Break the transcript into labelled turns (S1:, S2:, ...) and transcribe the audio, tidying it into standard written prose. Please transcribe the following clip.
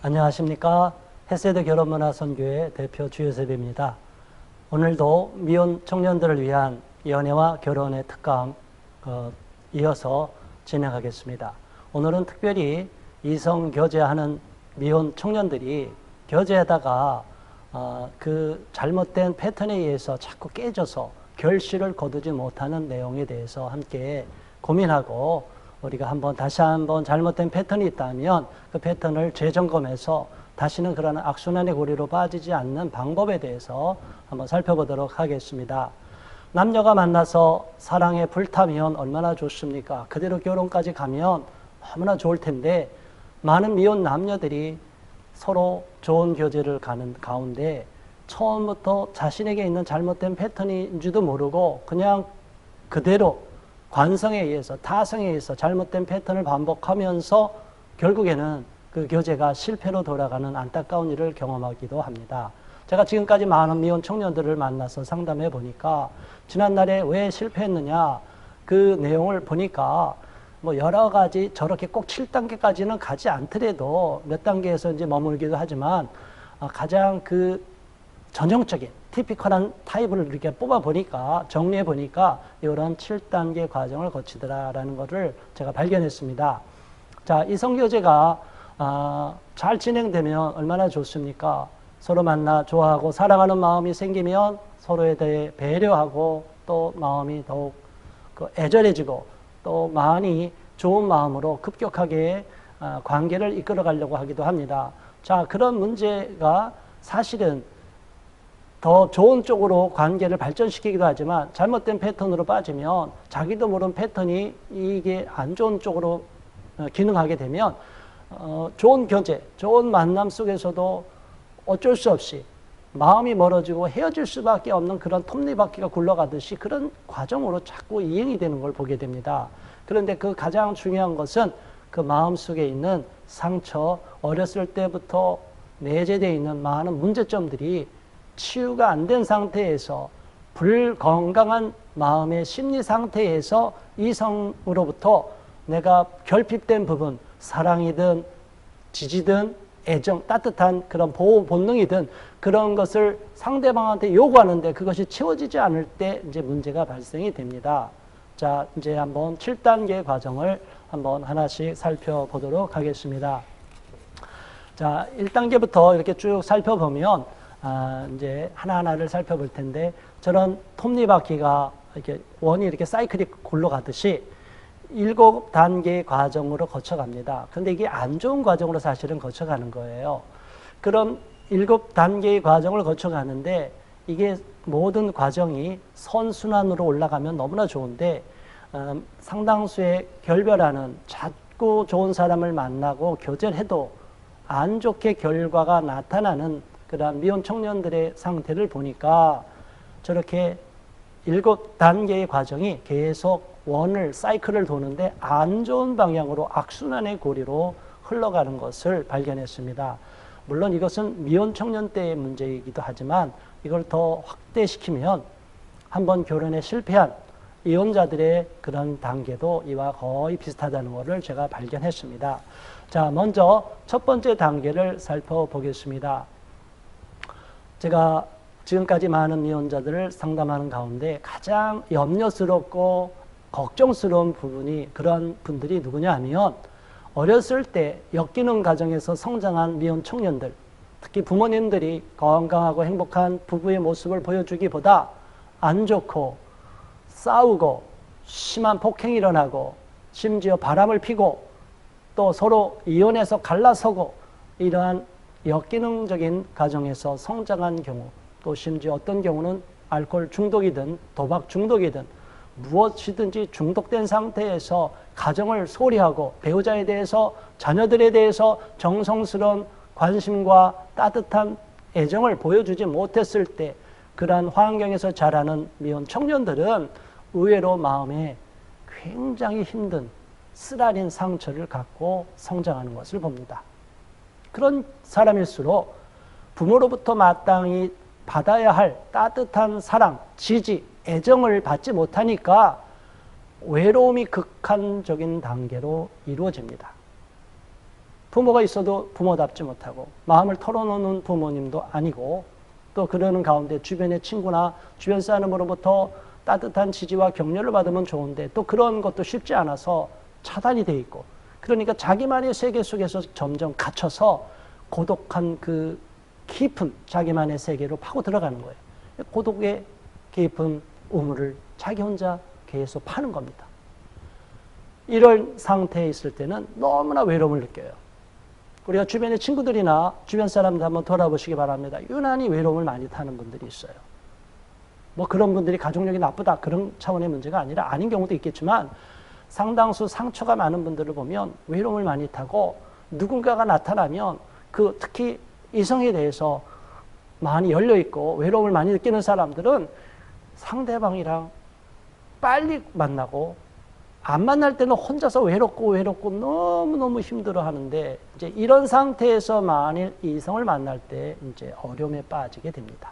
S1: 안녕하십니까. 헤세드 결혼문화선교회 대표 주요셉입니다. 오늘도 미혼 청년들을 위한 연애와 결혼의 특강 이어서 진행하겠습니다. 오늘은 특별히 이성 교제하는 미혼 청년들이 교제하다가 그 잘못된 패턴에 의해서 자꾸 깨져서 결실을 거두지 못하는 내용에 대해서 함께 고민하고 우리가 다시 한번 잘못된 패턴이 있다면 그 패턴을 재점검해서 다시는 그런 악순환의 고리로 빠지지 않는 방법에 대해서 한번 살펴보도록 하겠습니다. 남녀가 만나서 사랑에 불타면 얼마나 좋습니까? 그대로 결혼까지 가면 너무나 좋을 텐데 많은 미혼 남녀들이 서로 좋은 교제를 가는 가운데 처음부터 자신에게 있는 잘못된 패턴인지도 모르고 그냥 그대로 관성에 의해서, 타성에 의해서 잘못된 패턴을 반복하면서 결국에는 그 교제가 실패로 돌아가는 안타까운 일을 경험하기도 합니다. 제가 지금까지 많은 미혼 청년들을 만나서 상담해 보니까 지난날에 왜 실패했느냐 그 내용을 보니까 여러 가지 저렇게 꼭 7단계까지는 가지 않더라도 몇 단계에서 이제 머물기도 하지만 가장 그 전형적인 티피컬한 타입을 이렇게 뽑아보니까, 정리해보니까 이런 7단계 과정을 거치더라라는 것을 제가 발견했습니다. 자, 이 성교제가 잘 진행되면 얼마나 좋습니까? 서로 만나 좋아하고 사랑하는 마음이 생기면 서로에 대해 배려하고 또 마음이 더욱 애절해지고 또 많이 좋은 마음으로 급격하게 관계를 이끌어 가려고 하기도 합니다. 자, 그런 문제가 사실은 더 좋은 쪽으로 관계를 발전시키기도 하지만 잘못된 패턴으로 빠지면 자기도 모르는 패턴이 이게 안 좋은 쪽으로 기능하게 되면 좋은 교제, 좋은 만남 속에서도 어쩔 수 없이 마음이 멀어지고 헤어질 수밖에 없는 그런 톱니바퀴가 굴러가듯이 그런 과정으로 자꾸 이행이 되는 걸 보게 됩니다. 그런데 그 가장 중요한 것은 그 마음속에 있는 상처, 어렸을 때부터 내재되어 있는 많은 문제점들이 치유가 안 된 상태에서 불건강한 마음의 심리 상태에서 이성으로부터 내가 결핍된 부분, 사랑이든 지지든 애정, 따뜻한 그런 보호 본능이든 그런 것을 상대방한테 요구하는데 그것이 채워지지 않을 때 이제 문제가 발생이 됩니다. 자, 이제 한번 7단계 과정을 한번 하나씩 살펴보도록 하겠습니다. 자, 1단계부터 이렇게 쭉 살펴보면 이제 하나하나를 살펴볼 텐데 저런 톱니바퀴가 이렇게 원이 이렇게 사이클이 굴러가듯이 7단계의 과정으로 거쳐갑니다. 근데 이게 안 좋은 과정으로 사실은 거쳐가는 거예요. 그럼 7단계의 과정을 거쳐가는데 이게 모든 과정이 선순환으로 올라가면 너무나 좋은데 상당수의 결별하는 자꾸 좋은 사람을 만나고 교제를 해도 안 좋게 결과가 나타나는 그런 미혼 청년들의 상태를 보니까 저렇게 7단계의 과정이 계속 원을, 사이클을 도는데 안 좋은 방향으로 악순환의 고리로 흘러가는 것을 발견했습니다. 물론 이것은 미혼 청년 때의 문제이기도 하지만 이걸 더 확대시키면 한번 결혼에 실패한 이혼자들의 그런 단계도 이와 거의 비슷하다는 것을 제가 발견했습니다. 자, 먼저 첫 번째 단계를 살펴보겠습니다. 제가 지금까지 많은 미혼자들을 상담하는 가운데 가장 염려스럽고 걱정스러운 부분이 그런 분들이 누구냐 하면 어렸을 때 역기능 가정에서 성장한 미혼 청년들, 특히 부모님들이 건강하고 행복한 부부의 모습을 보여주기보다 안 좋고 싸우고 심한 폭행이 일어나고 심지어 바람을 피고 또 서로 이혼해서 갈라서고 이러한 역기능적인 가정에서 성장한 경우 또 심지어 어떤 경우는 알코올 중독이든 도박 중독이든 무엇이든지 중독된 상태에서 가정을 소홀히 하고 배우자에 대해서 자녀들에 대해서 정성스러운 관심과 따뜻한 애정을 보여주지 못했을 때 그러한 환경에서 자라는 미혼 청년들은 의외로 마음에 굉장히 힘든 쓰라린 상처를 갖고 성장하는 것을 봅니다. 그런 사람일수록 부모로부터 마땅히 받아야 할 따뜻한 사랑, 지지, 애정을 받지 못하니까 외로움이 극한적인 단계로 이루어집니다. 부모가 있어도 부모답지 못하고 마음을 털어놓는 부모님도 아니고 또 그러는 가운데 주변의 친구나 주변 사람으로부터 따뜻한 지지와 격려를 받으면 좋은데 또 그런 것도 쉽지 않아서 차단이 돼 있고 그러니까 자기만의 세계 속에서 점점 갇혀서 고독한 그 깊은 자기만의 세계로 파고 들어가는 거예요. 고독의 깊은 우물을 자기 혼자 계속 파는 겁니다. 이런 상태에 있을 때는 너무나 외로움을 느껴요. 우리가 주변의 친구들이나 주변 사람들 한번 돌아보시기 바랍니다. 유난히 외로움을 많이 타는 분들이 있어요. 뭐 그런 분들이 가족력이 나쁘다 그런 차원의 문제가 아니라 아닌 경우도 있겠지만 상당수 상처가 많은 분들을 보면 외로움을 많이 타고 누군가가 나타나면 그 특히 이성에 대해서 많이 열려있고 외로움을 많이 느끼는 사람들은 상대방이랑 빨리 만나고 안 만날 때는 혼자서 외롭고 너무너무 힘들어 하는데 이제 이런 상태에서 만일 이성을 만날 때 이제 어려움에 빠지게 됩니다.